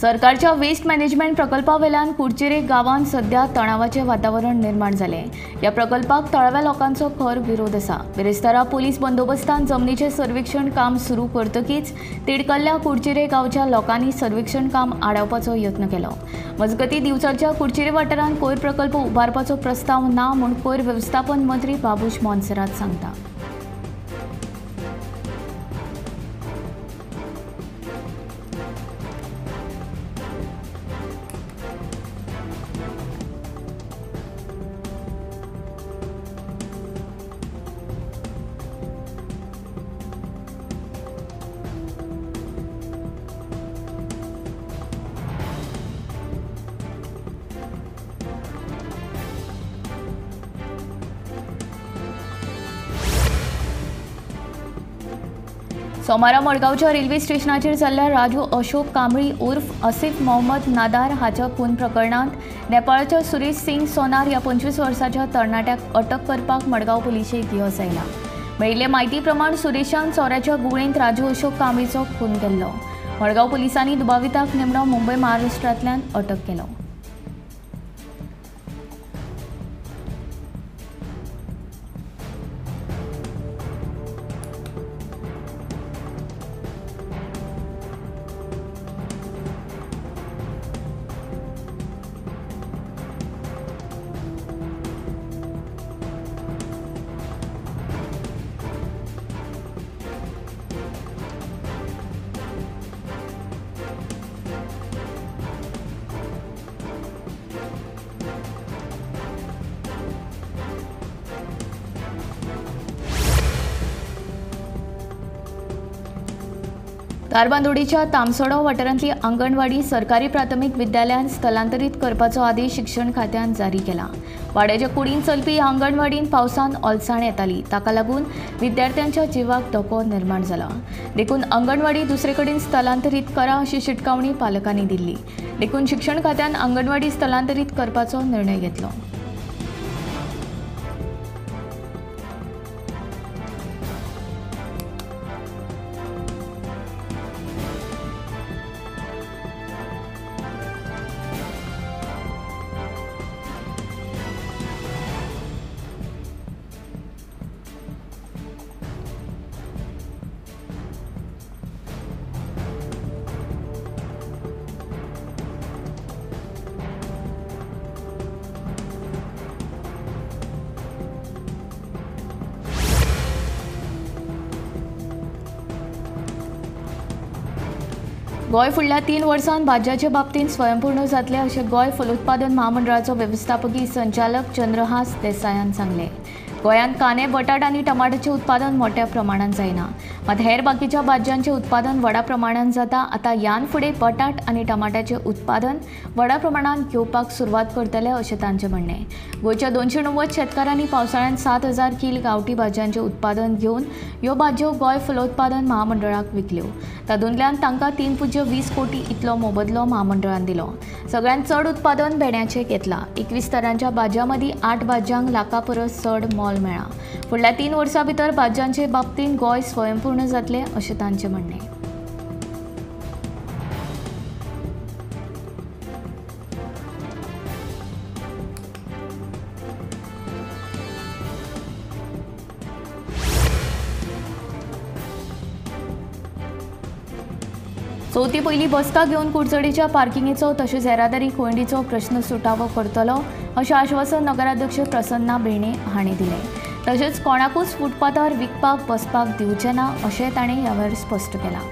सरकारच्या waste management प्रकल्पावेल्यान Kudchire गावात सध्या तणावाचे वातावरण निर्माण झाले। या प्रकल्पाक तळव्या लोकांचो खर विरोध आसा। बिरेस्तारा पोलीस बंदोबस्तान जमनीचे सर्वेक्षण काम सुरू करतकीच तिडकल्ल्या कुडचिरे गावच्या लोकांनी सर्वेक्षण काम आडावपाचो यत्न केलो। मजगती दिवसाच्या कुडचिरे वाठारात कोयर प्रकल्प उबारपाचो प्रस्ताव ना म्हूण कोयर व्यवस्थापन मंत्री बाबूश मोन्सेरात सांगता। सोमारा मडगावच्या रेल्वे स्टेशनाचेर जाल्ल्या राजू अशोक कांबळी उर्फ आसिफ मोहम्मद नादार हाच्या खून प्रकरणात नेपाळच्या सुरेश सिंग सोनार या 25 वर्साच्या तरणाट्याक अटक करपाक मडगाव पुलिशेक येस आयला। मेळिल्ले म्हायती प्रमाण सुरेशान सोऱ्याच्या गुळेंत राजू अशोक कांबळीचो खून केल्लो। मडगाव पुलिसांनी दुबाविताक निमणो मुंबय महाराष्ट्रांतल्यान अटक केलो। धारबांदोडेच्या तामसोडा वाठारांतली आंगणवाडी सरकारी प्राथमीक विद्यालयांत स्थलांतरीत करपाचो आदेश शिक्षण खात्यान जारी केला। वाड्याच्या कुडीन चलपी आंगणवाडीन पावसान ओलसाण येताली, ताका लागून विद्यार्थ्यांच्या जिवाक धोको निर्माण जाला। देखून आंगणवाडी दुसरे कडेन स्थलांतरीत करा अशी शिटकावणी पालकांनी दिल्ली। देखून शिक्षण खात्यान आंगणवाडी स्थलांतरीत करपाचो निर्णय घेतलो। गोय फुडल्या 3 वर्सांत भाज्याचे बाबतींत स्वयंपूर्ण जातले अशें गोय फलोत्पादन महामंडळाचो वेवस्थापकीय संचालक चंद्रहास देसायान सांगले। गोंयांत कांदे, बटाट आनी टमाटाचें उत्पादन मोठ्या प्रमाणात जायना, मात हेर बाकीच्या भाज्यांचें उत्पादन व्हडा प्रमाणात जाता। आतां ह्यान फुडें बटाट आनी टमाटाचें उत्पादन व्हडा प्रमाणात घेवपाक सुरवात करतले अशें तांचें म्हणणें। गोंयच्या 290 शेतकारांनी पावसाळ्यांत 7,000 किल गांवठी भाज्यांचें उत्पादन घेवन ह्यो भाज्यो गोंय फलोत्पादन महामंडळाक विकल्यो। तातूंतल्यान तांकां 3.20 कोटी इतलो मोबदलो महामंडळान दिलो। सगळ्यांत चड उत्पादन भेंड्याचें घेतलां। 21 तरांच्या भाज्यां मदीं 8 भाज्यांक लाखा परस चड मोल मेळ्ळा। फुडल्या 3 वर्सां भितर भाज्यांचे बाबतींत गोंय स्वयंपूर्ण जातलें अशें तांचें म्हणणें। चवथी पयली बसका घेवन कुडचडेच्या पार्किंगेचो तशेंच येरादारी कोंडीचो प्रश्न सुटावो करतलो अशें आश्वासन नगराध्यक्ष प्रसन्ना बेणे हांणी दिलें। तशेंच कोणाकूच फुटपाथार विकपाक बसपाक दिवचें ना अशें ताणें ह्या वेळार स्पश्ट केलां।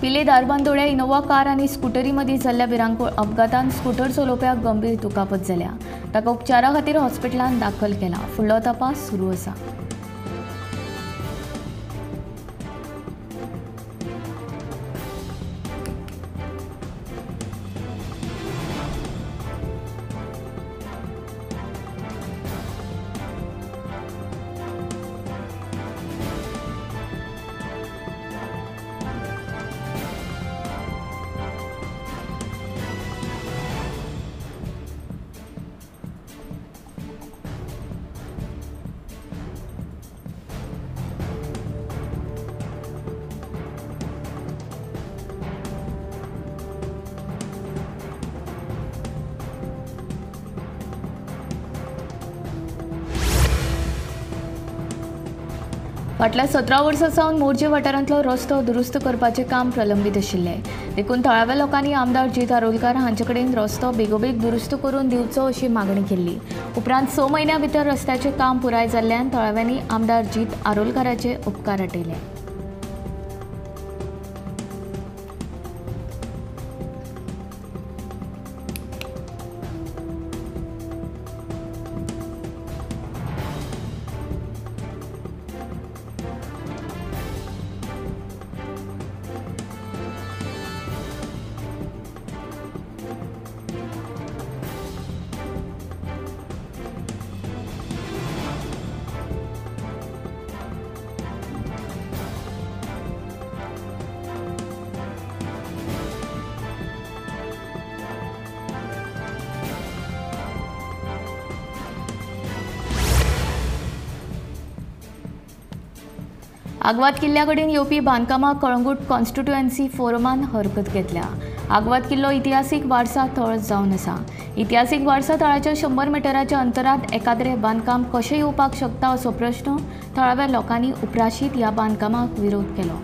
पिले दारबांदोड्या इनोवा कार आणि स्कूटरी मदीं जाल्ल्या भिरांकूळ अपघातांत स्कूटर चलोवप्याक गंभीर दुखापत जाल्या. ताका उपचारा खातीर हॉस्पिटलांत दाखल केला. फुडलो तपास सुरू आसा. फाटल्या 17 वर्सां सावन मोर्जे वाठारांतलो रस्तो दुरुस्त करपाचें काम प्रलंबीत आशिल्लें. देखून थळाव्या लोकांनी आमदार जित आरोलकार हांचे कडेन रस्तो बेगोबेग दुरुस्त करून दिवचो अशी मागणी केल्ली. उपरांत 6 म्हयन्यां भितर रस्त्याचें काम पुराय जाल्ल्यान थळाव्यांनी आमदार जित आरोलकाराचे उपकार आटयले. आग्वाद किल्ल्या कडेन येवपी बांदकामाक कळंगूट कॉन्स्टिट्युएन्सी फोरमान हरकत घेतल्या. आग्वाद किल्लो इतिहासीक वारसा थळ जावन आसा. इतिहासीक वारसा थळाच्या 100 मिटराच्या अंतरांत एकाद्रें बांदकाम कशें येवपाक शकता असो प्रश्न थळाव्या लोकांनी उपराशीत ह्या बांदकामाक विरोध केलो.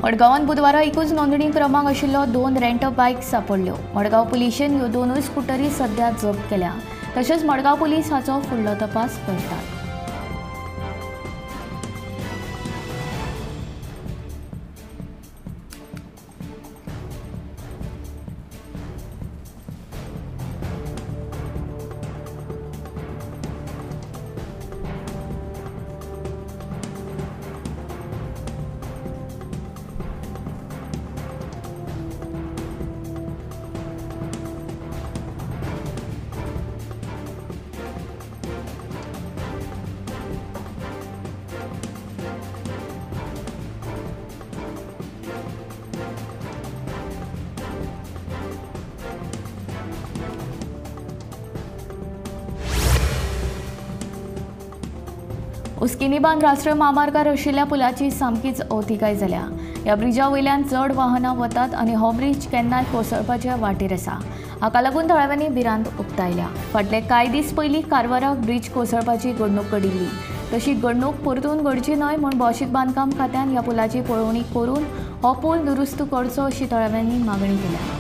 मडगांवांत बुधवारा एकूच नोंदणी क्रमांक आशिल्लो 2 रेंट बायक सांपडल्यो. मडगांव पुलिशेन ह्यो दोनूय स्कूटरी सध्या जप्त केल्या. तशेंच मडगांव पुलीस हाचो फुडलो तपास करतात. उस्किनीबान राष्ट्रीय महामार्गार आशिल्ल्या पुलाची सामकीच अवतिकाय जाल्या. ह्या ब्रिजा वयल्यान चड वाहनां वतात आनी हो ब्रिज केन्नाय कोसळपाच्या वाटेर आसा. हाका लागून थळाव्यांनी भिरांत उक्तायल्या. फाटले कांय दीस पयलीं कारवाराक ब्रिज कोसळपाची घडणूक घडिल्ली. तशी घडणूक परतून घडची न्हय म्हूण भौशीक बांदकाम खात्यान ह्या पुलाची पळोवणी करून हो पूल दुरुस्त करचो अशी थळाव्यांनी मागणी केल्या.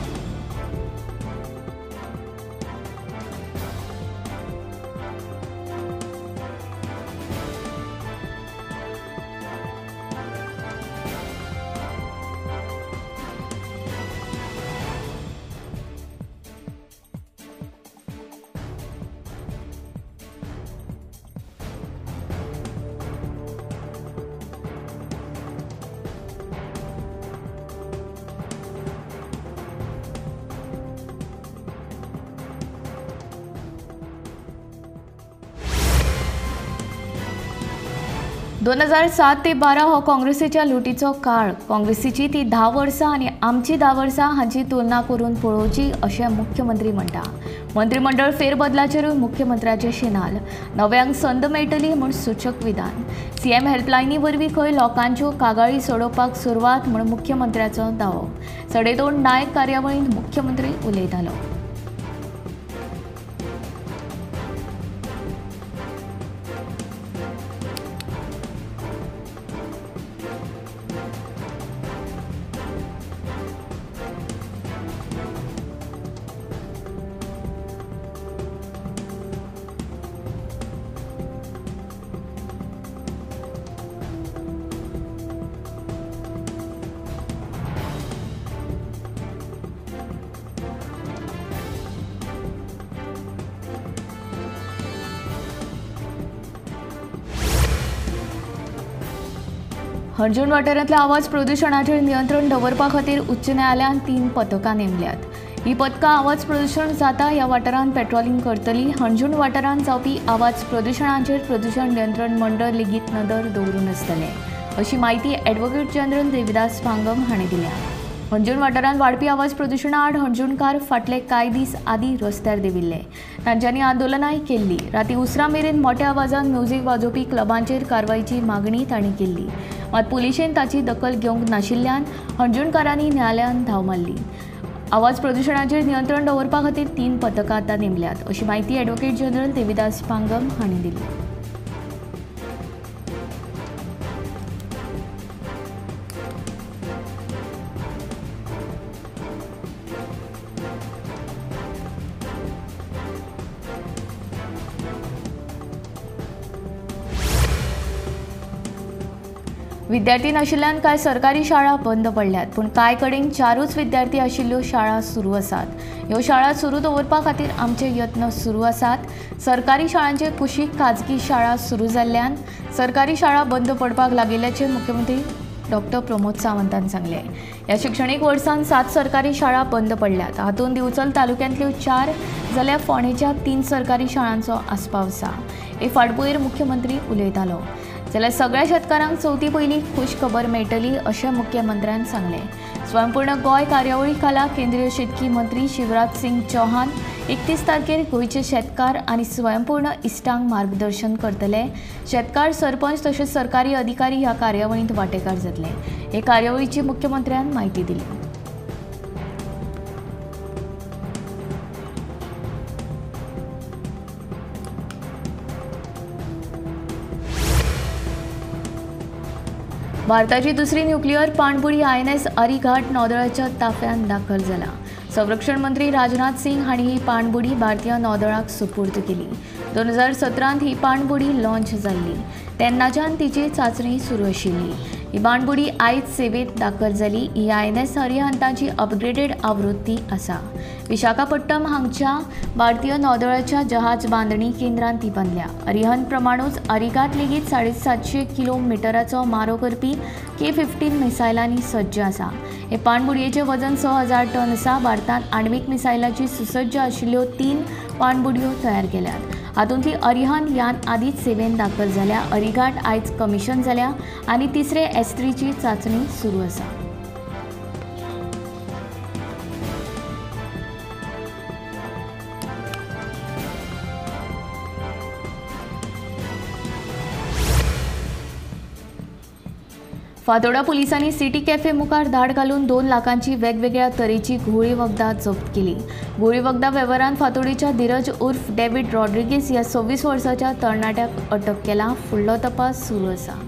2007 ते 12 हो काँग्रेसीच्या लुटीचो काळ. काँग्रेसीची ती 10 वर्सां आनी आमची 10 वर्सां हांची तुलना करून पळोवची अशें मुख्यमंत्री म्हणटा. मंत्रिमंडळ फेरबदलाचेरूय मुख्यमंत्र्याचे शिनाल. नव्यांक संद मेळटली म्हूण सूचक विधान. सीएम हेल्पलायनी वरवीं खंय लोकांच्यो कागाळी सोडोवपाक सुरवात म्हूण मुख्यमंत्र्याचो दावो. 2.5 नायक कार्यावळींत मुख्यमंत्री उलयतालो. हणजूण वाठारांतल्या आवाज प्रदूशणाचेर नियंत्रण दवरपा खातीर उच्च न्यायालयान 3 पथकां नेमल्यात. ही पथकां आवाज प्रदूशण जाता ह्या वाठारांत पेट्रोलिंग करतली. हणजूण वाठारांत जावपी आवाज प्रदूशणाचेर प्रदूशण नियंत्रण मंडळ लेगीत नदर दवरून आसतले, अशी माहिती ॲडव्होकेट जनरल देविदास पांगम हांणी दिल्या. हणजूण वाठारांत वाडपी आवाज प्रदूशणा आड हणजूणकार फाटले कांय दीस आदीं रस्त्यार देविल्ले. तांच्यांनी आंदोलनाय केल्ली. राती उसरां मेरेन मोठ्या आवाजान म्युझिक वाजोवपी क्लबांचेर कारवायेची मागणी तांणी केल्ली. मात पुलिशेन ताची दखल घेवंक नाशिल्ल्यान हणजूणकारांनी न्यायालयान धांव मारली. आवाज प्रदूशणाचेर नियंत्रण दवरपा खातीर 3 पथकां आतां नेमल्यात, अशी माहिती ॲडव्होकेट जनरल देविदास पांगम हांणी दिली. विद्यार्थी नाशिल्ल्यान कांय सरकारी शाळा बंद पडल्यात, पूण कांय कडेन 4च विद्यार्थी आशिल्ल्यो शाळा सुरू आसात. ह्यो शाळा सुरू दवरपा खातीर आमचे यत्न सुरू आसात. सरकारी शाळांचे कुशीक खाजगी शाळा सुरू जाल्ल्यान सरकारी शाळा बंद पडपाक लागिल्ल्याचें मुख्यमंत्री डॉ. प्रमोद सावंतान सांगलें. ह्या शिक्षणीक वर्सांत 7 सरकारी शाळा बंद पडल्यात. हातूंत दिवचल तालुक्यांतल्यो 4 जाल्यार फोंडेच्या 3 सरकारी शाळांचो आस्पाव आसा. हे फाटभुंयेर मुख्यमंत्री उलयतालो. जाल्यार सगळ्या शेतकारांक चवथी पयलीं खुश खबर मेळटली, अशें मुख्यमंत्र्यान सांगलें. स्वयंपूर्ण गोंय कार्यावळी खाला केंद्रीय शेतकी मंत्री शिवराज सिंग चौहान 31 तारखेर गोंयचे शेतकार आनी स्वयंपूर्ण इश्टांक मार्गदर्शन करतले. शेतकार, सरपंच तशेंच सरकारी अधिकारी ह्या कार्यावळींत वांटेकार जातले. हे कार्यावळीची मुख्यमंत्र्यान म्हायती दिली. भारताची दुसरी न्यूक्लियर पाणबुडी INS अरिघाट नौदळाच्या ताफ्यात दाखल जाला. संरक्षण मंत्री राजनाथ सिंग हांणी ही पाणबुडी भारतीय नौदळाक सुपूर्द केली. 2017 ही पाणबुडी लॉन्च जाल्ली. तेन्नाच्यान तिची चांचणी सुरू आशिल्ली. ही पाणबुडी आयज सेवेत दाखल जाली. ही INS अरिहंताची अपग्रेडेड आवृत्ती आसा. विशाखापट्टणम हांगच्या भारतीय नौदळाच्या जहाज बांदणी केंद्रांत ती बांदल्या. अरिहंत प्रमाणूच अरिघाट लेगीत 750 किलोमिटराचो मारो करपी K-15 मिसायलांनी सज्ज आसा. हे पाणबुडयेचें वजन 6000 टन आसा. भारतान आण्वीक मिसायलाची सुसज्ज आशिल्ल्यो 3 पाणबुडयो तयार केल्यात. हातूंतली अरिहंत यान आदींच सेवेन दाखल जाल्या. अरिघाट आयज कमिशन जाल्या आनी तिसरे S3 ची चांचणी सुरू आसा. फातोर्डा पुलिसांनी सिटी कॅफे मुखार धाड घालून 2 लाखांची वेगवेगळ्या तरेची घोळी वखदां जप्त केली. घोळी वखदां वेव्हारांत फातोर्डेच्या धीरज उर्फ डेव्हिड रॉड्रिगीस ह्या 26 वर्साच्या तरणाट्याक अटक केला. फुडलो तपास सुरू आसा.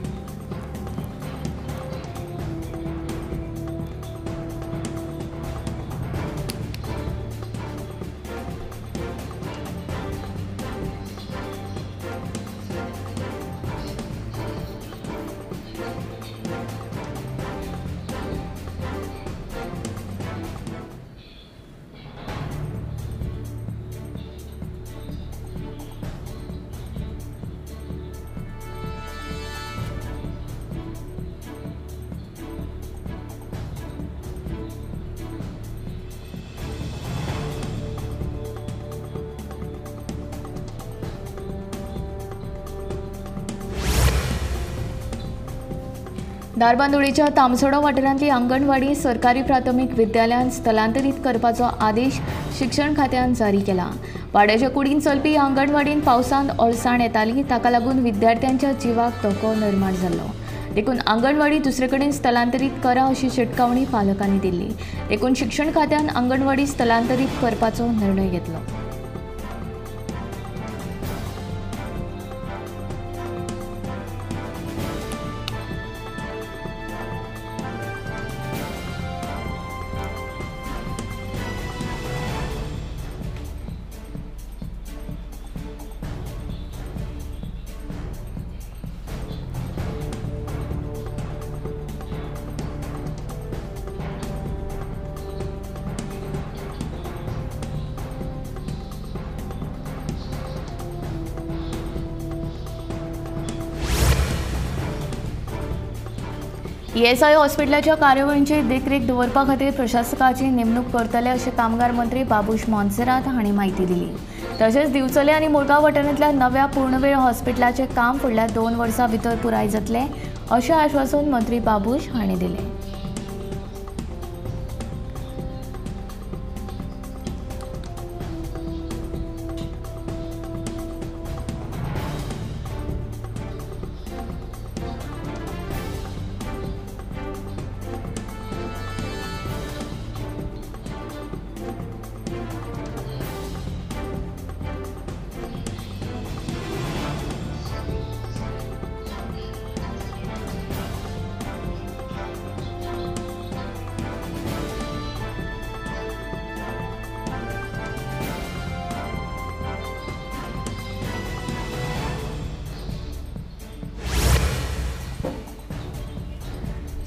दारबांदोडेच्या तामसोडा वाठारांतली अंगणवाडी सरकारी प्राथमीक विद्यालयांत स्थलांतरीत करपाचो आदेश शिक्षण खात्यान जारी केला। वाड्याच्या कुडीन चलपी अंगणवाडीन पावसांत अळसाण येताली, ताका लागून विद्यार्थ्यांच्या जिवाक धोको निर्माण जाल्लो। देखून अंगणवाडी दुसरे कडेन स्थलांतरीत करा अशी शिटकावणी पालकांनी दिल्ली। देखून शिक्षण खात्यान अंगणवाडी स्थलांतरीत करपाचो निर्णय घेतलो। ESI हॉस्पिटलाच्या कार्यावळींची देखरेख दवरपा खातीर प्रशासकाची नेमणूक करतले अशें कामगार मंत्री बाबूश मोन्सेरात हांणी म्हायती दिली। तशेंच दिवचले आनी मुळगांव वाठारांतल्या नव्या पूर्णवेळ हॉस्पिटलाचें काम फुडल्या 2 वर्सां भितर पुराय जातलें अशें आश्वासन मंत्री बाबूश हांणी दिलें।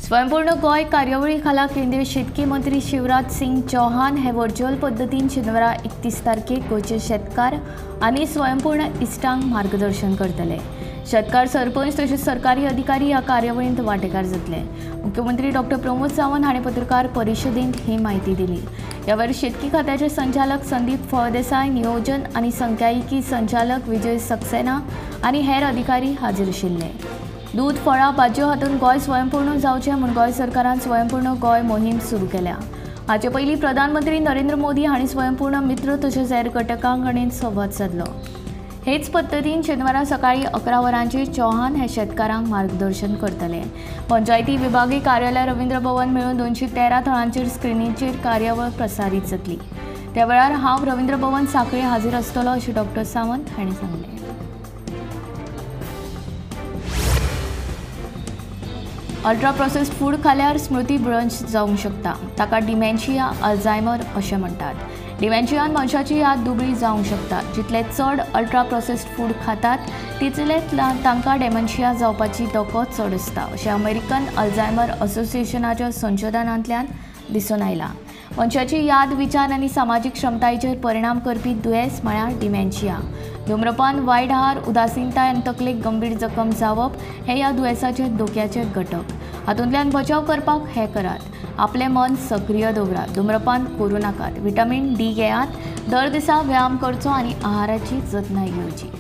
स्वयंपूर्ण गोय कार्यावळी खाला केंद्रीय शेतकी मंत्री शिवराज सिंग चौहान हे व्हर्च्युअल पद्दतीन शेनवारा 31 तारखेक गोंयचे शेतकार आनी स्वयंपूर्ण इश्टांक मार्गदर्शन करतले। शेतकार, सरपंच तसेच सरकारी अधिकारी ह्या कार्यावळींत वांटेकार जातले। मुख्यमंत्री डॉ. प्रमोद सावंत हांणी पत्रकार परिशदेंत ही म्हायती दिली। ह्या वेळार शेतकी खात्याचे संचालक संदीप फळदेसाय, नियोजन आनी संख्यायिकी संचालक विजय सक्सेना आनी हेर अधिकारी हाजीर आशिल्ले। दूध, फळां, भाजयो हातूंत गोंय स्वयंपूर्ण जावचें म्हूण गोंय सरकारान स्वयंपूर्ण गोंय मोहीम सुरू केल्या। हाचे पयलीं प्रधानमंत्री नरेंद्र मोदी हांणी स्वयंपूर्ण मित्र तशेंच हेर घटकां कडेन संवाद साधलो। हेच पद्दतीन शेनवारा सकाळीं 11 वरांचेर चौहान हे शेतकारांक मार्गदर्शन करतले। पंचायती विभागीय कार्यालय रवींद्र भवन मेळून 213 थळांचेर स्क्रिनीचेर कार्यावळ प्रसारीत जातली। त्या वेळार हांव रवींद्र भवन सांखळे हाजीर आसतलो अशें डॉ. सावंत हांणी सांगलें। अल्ट्रा प्रोसेस्ड फूड खाल्यार स्मृती भ्रंश जावंक शकता। ताका डिमेन्शिया, अल्झायमर अशें म्हणटात। डिमेन्शियान मनशाची याद दुबळी जावंक शकता। जितले चड अल्ट्रा प्रोसेस्ड फूड खातात तितलेच तांकां डिमेन्शिया जावपाची धोको चड आसता अशें अमेरिकन अल्झायमर असोसिएशनाच्या संशोधनांतल्यान दिसून आयलां। मनशाची याद, विचार आनी सामाजीक क्षमतायेचेर परिणाम करपी दुयेंस म्हळ्यार डिमेन्शिया। धूम्रपान, वायट आहार, उदासीनताय आनी तकलेक गंभीर जखम जावप हे ह्या दुयेंसाचे धोक्याचे घटक। हातूंतल्यान बचाव करपाक हें करात। आपलें मन सक्रीय दवरात, धूम्रपान करूं नाकात, विटामीन D घेयात, दर दिसा व्यायाम करचो आनी आहाराची जतनाय घेवची।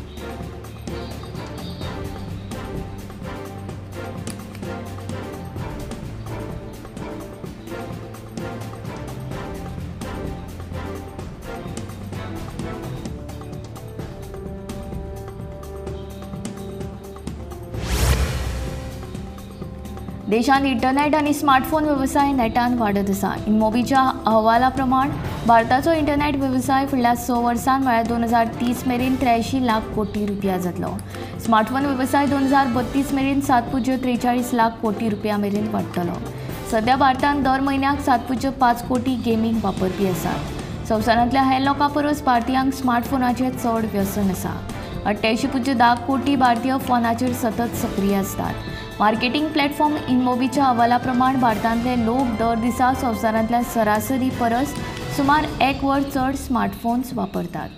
देशांत इंटरनेट आनी स्मार्टफोन वेवसाय नेटान वाडत आसा। इनमोबीच्या अहवाला प्रमाण भारताचो इंटरनेट वेवसाय फुडल्या 6 वर्सांत म्हळ्यार 2030 मेरेन 83 लाख कोटी रुपया जातलो। स्मार्टफोन वेवसाय 2032 मेरेन 7.43 लाख कोटी रुपया मेरेन वाडटलो। सध्या भारतांत दर म्हयन्याक 7.5 कोटी गेमींग वापरपी आसात। संवसारांतल्या हेर लोकां परस भारतीयांक स्मार्टफोनाचें चड व्यसन आसा। 88.10 कोटी भारतीय फोनाचेर सतत सक्रीय आसतात। मार्केटिंग प्लॅटफॉर्म इनमोबीच्या अहवाला प्रमाण भारतांतले लोक दर दिसा संवसारांतल्या सरासरी परस सुमार 1 वर चड स्मार्टफोन्स वापरतात।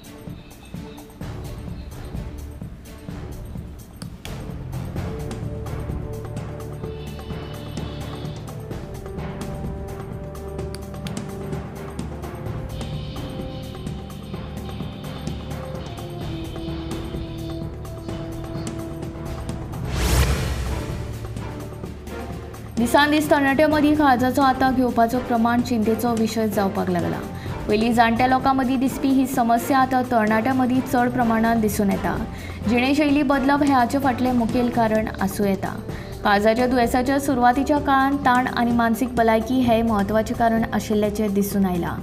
दिसान दीस तरणाट्यां मदीं काळजाचो आतां घेवपाचो प्रमाण चिंतेचो विशय जावपाक लागला। पयलीं जाणट्या लोकां मदीं दिसपी ही समस्या आतां तरणाट्यां मदीं चड प्रमाणात दिसून येता। जिणेशैली बदलप हें हाचे फाटलें मुखेल कारण आसूं येता। काळजाच्या दुयेंसाच्या सुरवातीच्या काळांत ताण आनी मानसीक भलायकी हें म्हत्वाचें कारण आशिल्ल्याचें दिसून आयलां।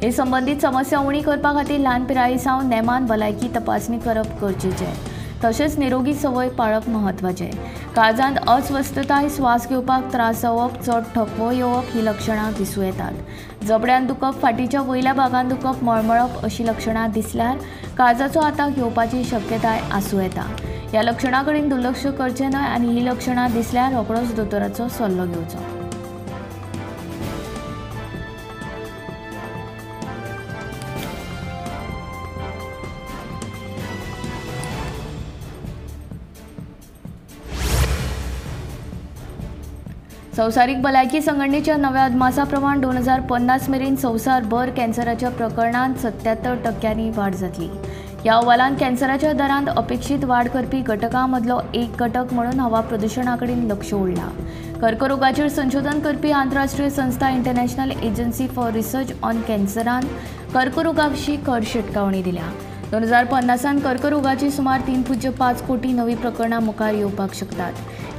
हे संबंदीत समस्या उणी करपा खातीर ल्हान पिराये सावन नेमान भलायकी तपासणी करप गरजेचें। तशेंच निरोगी संवय पाळप म्हत्वाचें। काळजांत अस्वस्थताय, स्वास घेवपाक त्रास जावप, चड थकवो येवप ही लक्षणां दिसूं येतात। जबड्यान दुखप, फाटीच्या वयल्या भागांत दुखप, मळमळप अशी लक्षणां दिसल्यार काळजाचो आतां घेवपाची शक्यताय आसूं येता। ह्या लक्षणां कडेन दुर्लक्ष करचें न्हय आनी ही लक्षणां दिसल्यार रोखडोच दोतोराचो सल्लो घेवचो। संवसारीक भलायकी संघटनेच्या नव्या अदमासा प्रमाण 2050 मेरेन संवसारभर कॅन्सराच्या प्रकरणांत 77% वाड जातली। ह्या अहवालांत कॅन्सराच्या दरांत अपेक्षीत वाड करपी घटकां मदलो एक घटक म्हणून हवा प्रदुशणा कडेन लक्ष ओडलां। कर्करोगाचेर संशोधन करपी आंतरराष्ट्रीय संस्था international agency for research on कॅन्सरान कर्करोगाविशीं खर शिटकावणी दिल्या। 2050 कर्करोगाची सुमार 3.5 कोटी नवी प्रकरणां मुखार येवपाक शकतात।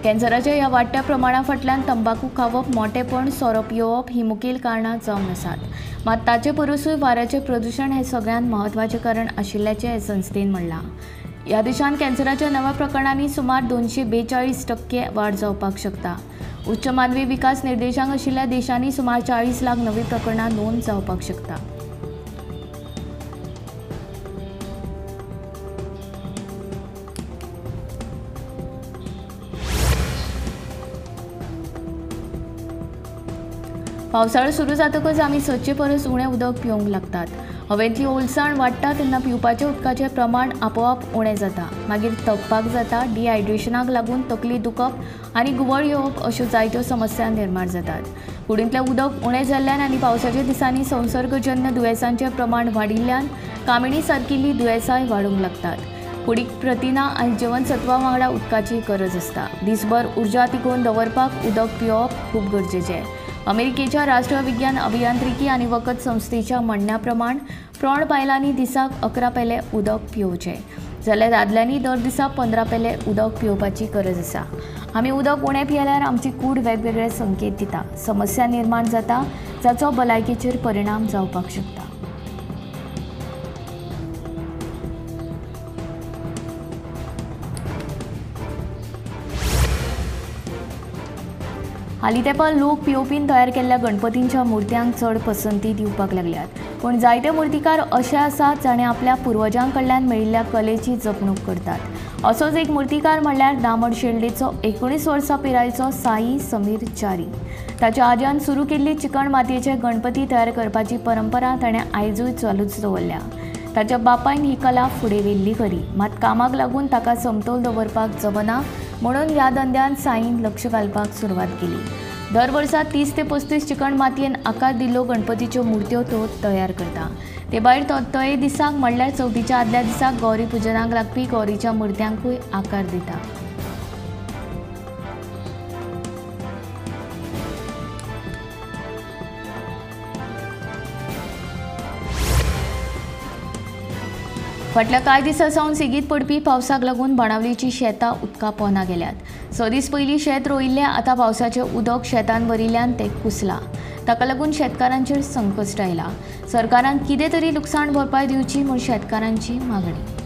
कॅन्सराच्या ह्या वाडट्या प्रमाणा फाटल्यान तंबाखू खावप, मोटेपण, सोरोप येवप ही मुखेल कारणां जावन आसात। मात ताचे परसूय वाऱ्याचें प्रदूषण हें सगळ्यांत म्हत्वाचें कारण आशिल्ल्याचें हे संस्थेन म्हणलां। ह्या देशांत कॅन्सराच्या नव्या प्रकरणांनी सुमार 242% वाड जावपाक शकता। उच्च मानवी विकास निर्देशांक आशिल्ल्या देशांनी सुमार 40 लाख नवी प्रकरणां नोंद जावपाक शकता। पावसाळो सुरू जातकच आमी सदचे परस उणें उदक पिवंक लागतात। हवेंतली ओलसाण वाडटा तेन्ना पिवपाच्या उदकाचें प्रमाण आपोआप उणें जाता। मागीर थकपाक जाता, डिहायड्रेशनाक लागून तकली दुखप आनी घुंवळ येवप अश्यो जायत्यो समस्या निर्माण जातात। कुडींतलें उदक उणें जाल्ल्यान आनी पावसाच्या दिसांनी संसर्गजन्य दुयेंसांचें प्रमाण वाडिल्ल्यान कामिणी सारकिल्लीं दुयेंसांय वाडूंक लागतात। कुडीक प्रथिनां आनी जीवनसत्वां वांगडा उदकाची गरज आसता। दिसभर उर्जा तिगोवन दवरपाक उदक पिवप खूब गरजेचें। अमेरिकेच्या राष्ट्रीय विज्ञान अभियांत्रिकी आनी वखद संस्थेच्या म्हणण्या प्रमाण प्रौढ बायलांनी दिसाक 11 पेले उदक पिवचें, जाल्यार दादल्यांनी दर दिसा 15 पेले उदक पिवपाची गरज आसा। आमी उदक उणें पियेल्यार आमची कूड वेगवेगळे संकेत दिता, समस्या निर्माण जाता, जाचो भलायकेचेर परिणाम जावपाक शकता। हालीं तेंपार लोक पीओपीन तयार केल्ल्या गणपतींच्या मुर्त्यांक चड पसंती दिवपाक लागल्यात, पूण जायते मुर्तीकार अशे आसात जाणे आपल्या पुर्वजां कडल्यान मेळिल्ल्या कलेची जपणूक करतात। असोच एक मुर्तीकार म्हणल्यार दामोड शेल्डेचो 19 वर्सां पिरायेचो साई समीर च्यारी। ताच्या आज्यान सुरू केल्ली चिकण मातयेचे गणपती तयार करपाची परंपरा ताणें आयजूय चालूच दवरल्या। ताच्या बापायन ही कला फुडें व्हेल्ली खरी, मात कामाक लागून ताका समतोल दवरपाक जमना, म्हणून ह्या धंद्यान साईन लक्ष घालपाक सुरवात केली। दर वर्सा 30 ते 35 चिकण मातयेन आकार दिल्ल्यो गणपतीच्यो मुर्त्यो तो तयार करता। ते भायर तये दिसाक म्हणल्यार चवथीच्या आदल्या दिसाक गौरी पुजनाक लागपी गौरीच्या मुर्त्यांकूय आकार दिता। फाटल्या कांय दिसां सावन सेगीत पडपी पावसाक लागून बाणावलेची शेतां उदका पोंदा गेल्यात। 6 दीस पयलीं शेत रोयिल्लें आतां पावसाचें उदक शेतांत भरिल्ल्यान तें कुसलां। ताका लागून शेतकारांचेर संकश्ट आयला। सरकारान कितें तरी लुकसाण भरपाय दिवची म्हूण शेतकारांची मागणी।